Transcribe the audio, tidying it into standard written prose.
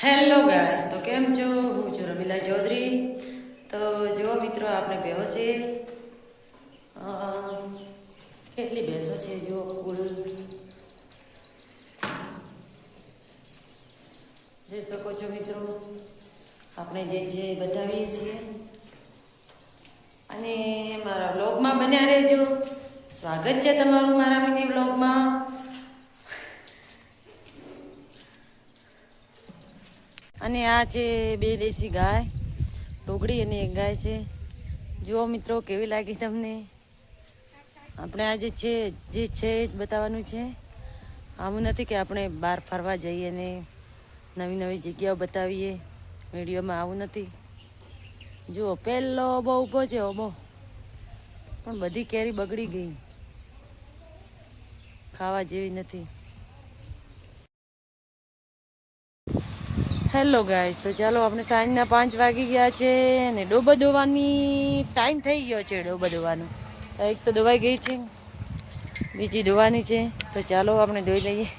Hello guys, તો કેમ છો? હું છું રમીલા ચૌધરી. તો જો મિત્રો, આપણે ભેંસો છે, કેટલી ભેંસો છે જો કુલ જોઈ શકો છો મિત્રો. આપણે જે છે એ બતાવીએ છીએ અને મારા બ્લોગમાં બન્યા રહેજો. સ્વાગત છે તમારું મારા મિની બ્લોગમાં. અને આ છે બે દેશી ગાય, ટોકડી અને એક ગાય છે. જુઓ મિત્રો, કેવી લાગી તમને? આપણે આજે છે જે છે એ જ બતાવવાનું છે. આવું નથી કે આપણે બહાર ફરવા જઈએ અને નવી નવી જગ્યાઓ બતાવીએ. વિડીયોમાં આવું નથી. જુઓ, પહેલો બહુ ઊભો છે બહુ, પણ બધી કેરી બગડી ગઈ, ખાવા જેવી નથી. હેલો ગાઈસ, તો ચાલો, આપણે સાંજના 5 વાગી ગયા છે અને ડોબો દોવાની ટાઈમ થઈ ગયો છે. ડોબો દોવાનો એક તો દોવાઈ ગઈ છે, બીજી દોવાની છે. તો ચાલો આપણે દોઈ લઈએ.